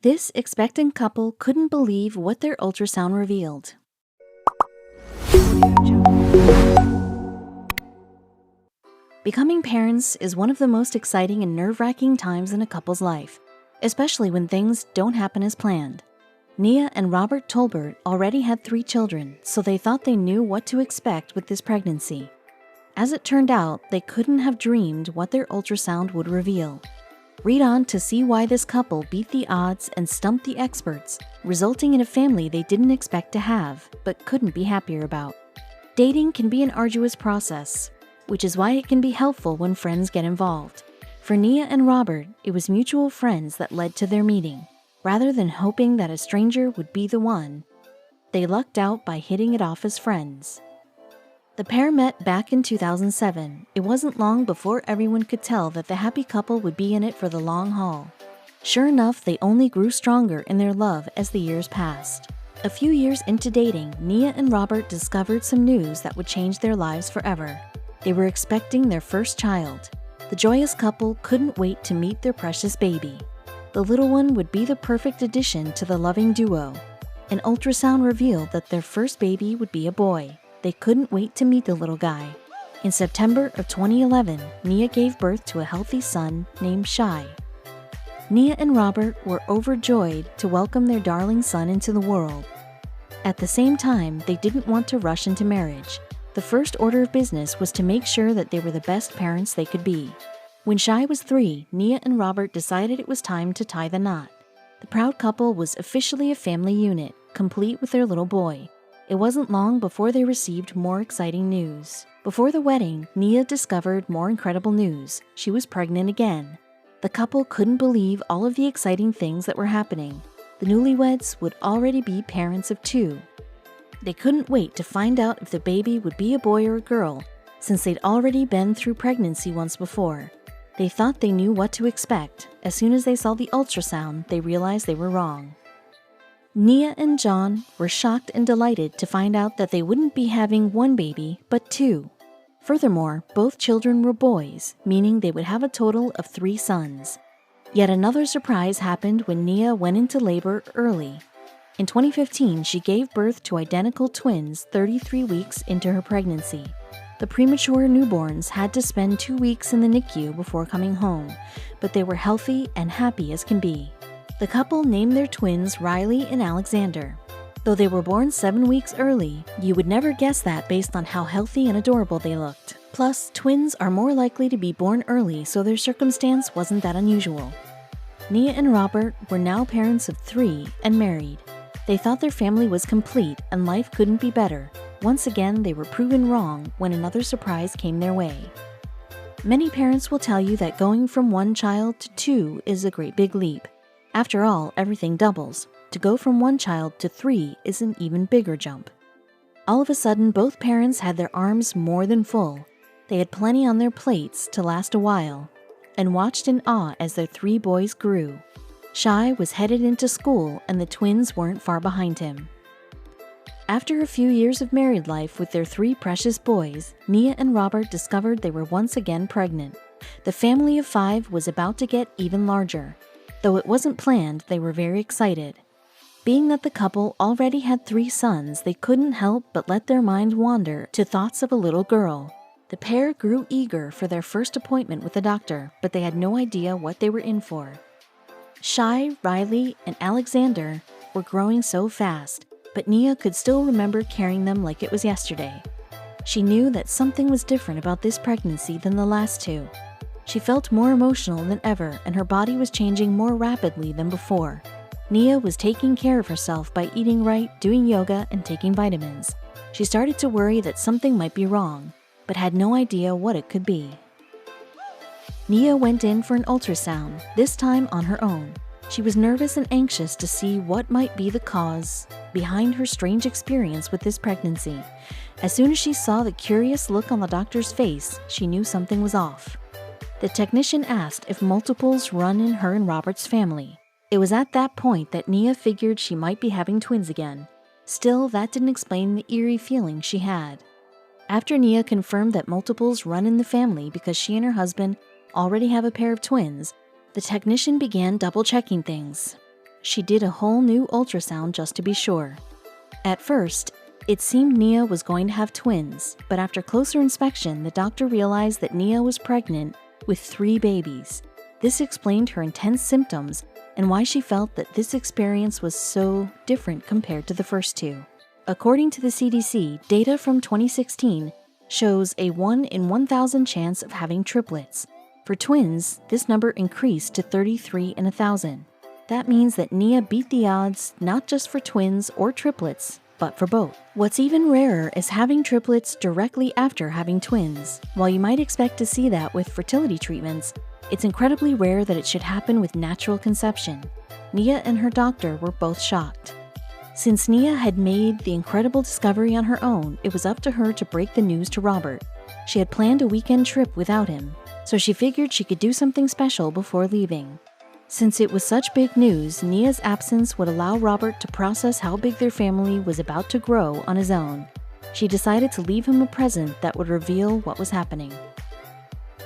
This expectant couple couldn't believe what their ultrasound revealed. Becoming parents is one of the most exciting and nerve-wracking times in a couple's life, especially when things don't happen as planned. Nia and Robert Tolbert already had 3 children, so they thought they knew what to expect with this pregnancy. As it turned out, they couldn't have dreamed what their ultrasound would reveal. Read on to see why this couple beat the odds and stumped the experts, resulting in a family they didn't expect to have, but couldn't be happier about. Dating can be an arduous process, which is why it can be helpful when friends get involved. For Nia and Robert, it was mutual friends that led to their meeting. Rather than hoping that a stranger would be the one, they lucked out by hitting it off as friends. The pair met back in 2007. It wasn't long before everyone could tell that the happy couple would be in it for the long haul. Sure enough, they only grew stronger in their love as the years passed. A few years into dating, Nia and Robert discovered some news that would change their lives forever. They were expecting their first child. The joyous couple couldn't wait to meet their precious baby. The little one would be the perfect addition to the loving duo. An ultrasound revealed that their first baby would be a boy. They couldn't wait to meet the little guy. In September of 2011, Nia gave birth to a healthy son named Shai. Nia and Robert were overjoyed to welcome their darling son into the world. At the same time, they didn't want to rush into marriage. The first order of business was to make sure that they were the best parents they could be. When Shai was 3, Nia and Robert decided it was time to tie the knot. The proud couple was officially a family unit, complete with their little boy. It wasn't long before they received more exciting news. Before the wedding, Nia discovered more incredible news. She was pregnant again. The couple couldn't believe all of the exciting things that were happening. The newlyweds would already be parents of 2. They couldn't wait to find out if the baby would be a boy or a girl, since they'd already been through pregnancy once before. They thought they knew what to expect. As soon as they saw the ultrasound, they realized they were wrong. Nia and John were shocked and delighted to find out that they wouldn't be having 1 baby, but 2. Furthermore, both children were boys, meaning they would have a total of 3 sons. Yet another surprise happened when Nia went into labor early. In 2015, she gave birth to identical twins 33 weeks into her pregnancy. The premature newborns had to spend 2 weeks in the NICU before coming home, but they were healthy and happy as can be. The couple named their twins Riley and Alexander. Though they were born 7 weeks early, you would never guess that based on how healthy and adorable they looked. Plus, twins are more likely to be born early, so their circumstance wasn't that unusual. Nia and Robert were now parents of 3 and married. They thought their family was complete and life couldn't be better. Once again, they were proven wrong when another surprise came their way. Many parents will tell you that going from 1 child to 2 is a great big leap. After all, everything doubles. To go from 1 child to 3 is an even bigger jump. All of a sudden, both parents had their arms more than full. They had plenty on their plates to last a while, and watched in awe as their 3 boys grew. Shai was headed into school, and the twins weren't far behind him. After a few years of married life with their 3 precious boys, Nia and Robert discovered they were once again pregnant. The family of 5 was about to get even larger. Though it wasn't planned, they were very excited. Being that the couple already had 3 sons, they couldn't help but let their minds wander to thoughts of a little girl. The pair grew eager for their first appointment with the doctor, but they had no idea what they were in for. Shai, Riley, and Alexander were growing so fast, but Nia could still remember carrying them like it was yesterday. She knew that something was different about this pregnancy than the last 2. She felt more emotional than ever, and her body was changing more rapidly than before. Nia was taking care of herself by eating right, doing yoga, and taking vitamins. She started to worry that something might be wrong, but had no idea what it could be. Nia went in for an ultrasound, this time on her own. She was nervous and anxious to see what might be the cause behind her strange experience with this pregnancy. As soon as she saw the curious look on the doctor's face, she knew something was off. The technician asked if multiples run in her and Robert's family. It was at that point that Nia figured she might be having twins again. Still, that didn't explain the eerie feeling she had. After Nia confirmed that multiples run in the family because she and her husband already have a pair of twins, the technician began double-checking things. she did a whole new ultrasound just to be sure. At first, it seemed Nia was going to have twins, but after closer inspection, the doctor realized that Nia was pregnant with 3 babies. This explained her intense symptoms and why she felt that this experience was so different compared to the first 2. According to the CDC, data from 2016 shows a 1 in 1,000 chance of having triplets. For twins, this number increased to 33 in 1,000. That means that Nia beat the odds not just for twins or triplets, but for both. What's even rarer is having triplets directly after having twins. While you might expect to see that with fertility treatments, it's incredibly rare that it should happen with natural conception. Nia and her doctor were both shocked. Since Nia had made the incredible discovery on her own, it was up to her to break the news to Robert. She had planned a weekend trip without him, so she figured she could do something special before leaving. Since it was such big news, Nia's absence would allow Robert to process how big their family was about to grow on his own. She decided to leave him a present that would reveal what was happening.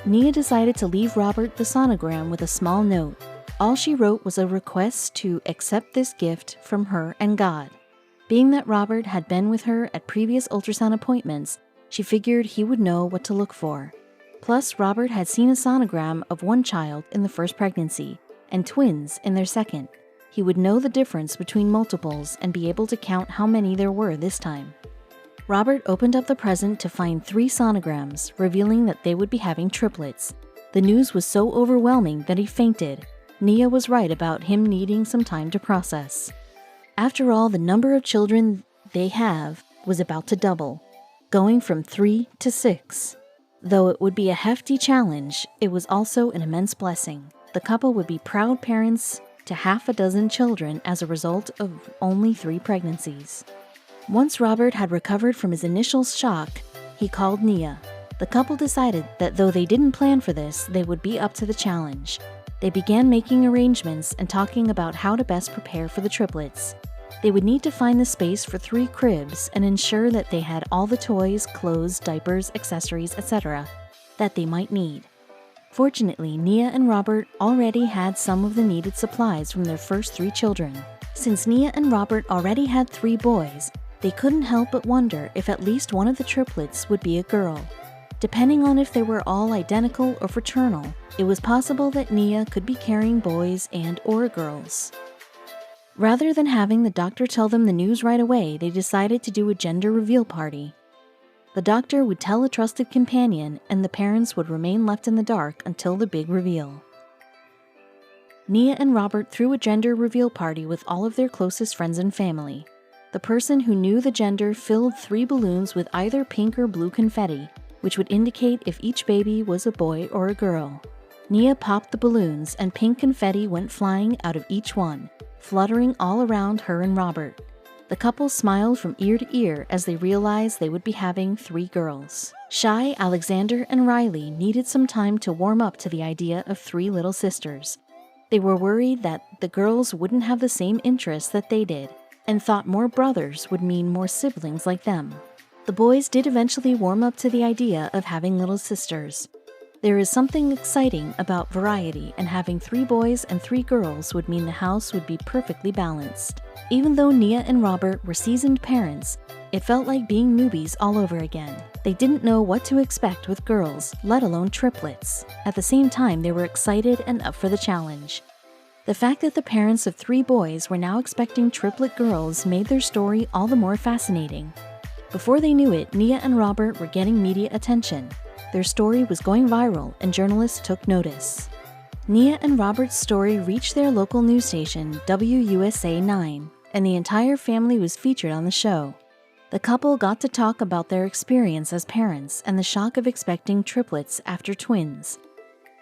Nia decided to leave Robert the sonogram with a small note. All she wrote was a request to accept this gift from her and God. Being that Robert had been with her at previous ultrasound appointments, she figured he would know what to look for. Plus, Robert had seen a sonogram of one child in the first pregnancy and twins in their second. He would know the difference between multiples and be able to count how many there were this time. Robert opened up the present to find 3 sonograms, revealing that they would be having triplets. The news was so overwhelming that he fainted. Nia was right about him needing some time to process. After all, the number of children they have was about to double, going from 3 to 6. Though it would be a hefty challenge, it was also an immense blessing. The couple would be proud parents to 6 children as a result of only 3 pregnancies. Once Robert had recovered from his initial shock, he called Nia. The couple decided that though they didn't plan for this, they would be up to the challenge. They began making arrangements and talking about how to best prepare for the triplets. They would need to find the space for 3 cribs and ensure that they had all the toys, clothes, diapers, accessories, etc. that they might need. Fortunately, Nia and Robert already had some of the needed supplies from their first 3 children. Since Nia and Robert already had 3 boys, they couldn't help but wonder if at least one of the triplets would be a girl. Depending on if they were all identical or fraternal, it was possible that Nia could be carrying boys and/or girls. Rather than having the doctor tell them the news right away, they decided to do a gender reveal party. The doctor would tell a trusted companion, and the parents would remain left in the dark until the big reveal. Nia and Robert threw a gender reveal party with all of their closest friends and family. The person who knew the gender filled 3 balloons with either pink or blue confetti, which would indicate if each baby was a boy or a girl. Nia popped the balloons, and pink confetti went flying out of each one, fluttering all around her and Robert. The couple smiled from ear to ear as they realized they would be having 3 girls. Shy, Alexander, and Riley needed some time to warm up to the idea of 3 little sisters. They were worried that the girls wouldn't have the same interests that they did, and thought more brothers would mean more siblings like them. The boys did eventually warm up to the idea of having little sisters. There is something exciting about variety, and having 3 boys and 3 girls would mean the house would be perfectly balanced. Even though Nia and Robert were seasoned parents, it felt like being newbies all over again. They didn't know what to expect with girls, let alone triplets. At the same time, they were excited and up for the challenge. The fact that the parents of 3 boys were now expecting triplet girls made their story all the more fascinating. Before they knew it, Nia and Robert were getting media attention. Their story was going viral, and journalists took notice. Nia and Robert's story reached their local news station, WUSA 9, and the entire family was featured on the show. The couple got to talk about their experience as parents and the shock of expecting triplets after twins.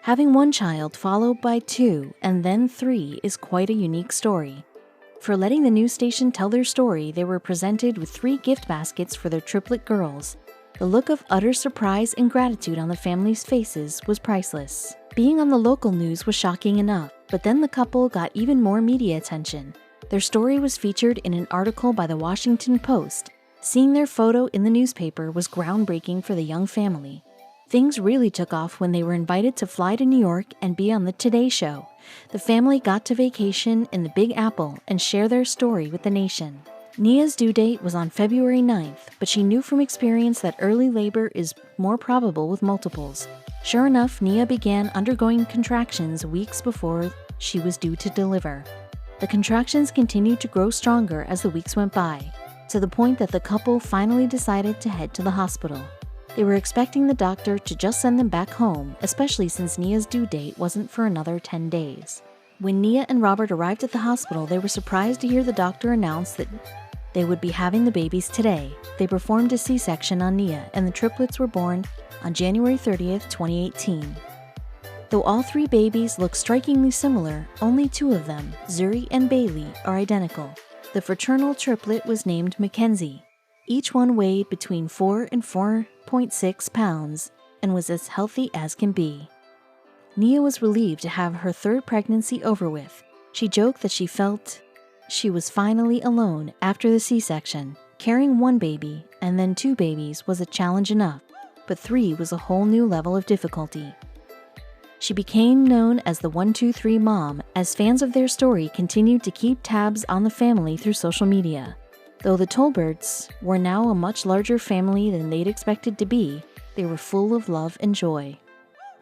Having 1 child followed by 2 and then 3 is quite a unique story. For letting the news station tell their story, they were presented with 3 gift baskets for their triplet girls. The look of utter surprise and gratitude on the family's faces was priceless. Being on the local news was shocking enough, but then the couple got even more media attention. Their story was featured in an article by the Washington Post. Seeing their photo in the newspaper was groundbreaking for the young family. Things really took off when they were invited to fly to New York and be on the Today Show. The family got to vacation in the Big Apple and share their story with the nation. Nia's due date was on February 9th, but she knew from experience that early labor is more probable with multiples. Sure enough, Nia began undergoing contractions weeks before she was due to deliver. The contractions continued to grow stronger as the weeks went by, to the point that the couple finally decided to head to the hospital. They were expecting the doctor to just send them back home, especially since Nia's due date wasn't for another 10 days. When Nia and Robert arrived at the hospital, they were surprised to hear the doctor announce that they would be having the babies today. They performed a C-section on Nia, and the triplets were born on January 30th, 2018. Though all three babies look strikingly similar, only two of them, Zuri and Bailey, are identical. The fraternal triplet was named Mackenzie. Each one weighed between 4 and 4.6 pounds and was as healthy as can be. Nia was relieved to have her third pregnancy over with. She joked that she felt she was finally alone after the C-section. Carrying one baby and then two babies was a challenge enough, but three was a whole new level of difficulty. She became known as the 123 mom, as fans of their story continued to keep tabs on the family through social media. Though the Tolberts were now a much larger family than they'd expected to be, they were full of love and joy.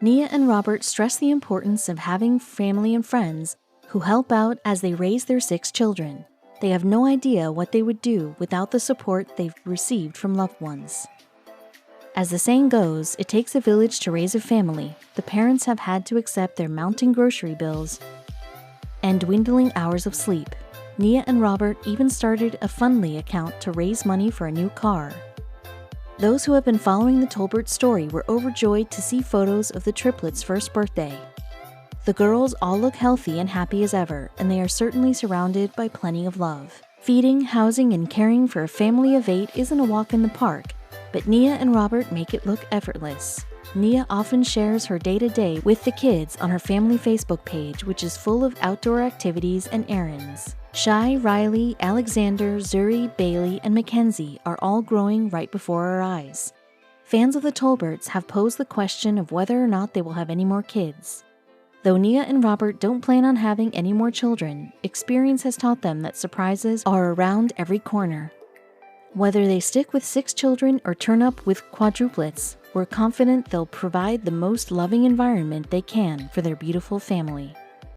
Nia and Robert stress the importance of having family and friends who help out as they raise their 6 children. They have no idea what they would do without the support they've received from loved ones. As the saying goes, it takes a village to raise a family. The parents have had to accept their mounting grocery bills and dwindling hours of sleep. Nia and Robert even started a Fundly account to raise money for a new car. Those who have been following the Tolbert story were overjoyed to see photos of the triplets' first birthday. The girls all look healthy and happy as ever, and they are certainly surrounded by plenty of love. Feeding, housing, and caring for a family of 8 isn't a walk in the park, but Nia and Robert make it look effortless. Nia often shares her day-to-day with the kids on her family Facebook page, which is full of outdoor activities and errands. Shai, Riley, Alexander, Zuri, Bailey, and Mackenzie are all growing right before our eyes. Fans of the Tolberts have posed the question of whether or not they will have any more kids. Though Nia and Robert don't plan on having any more children, experience has taught them that surprises are around every corner. Whether they stick with 6 children or turn up with quadruplets, we're confident they'll provide the most loving environment they can for their beautiful family.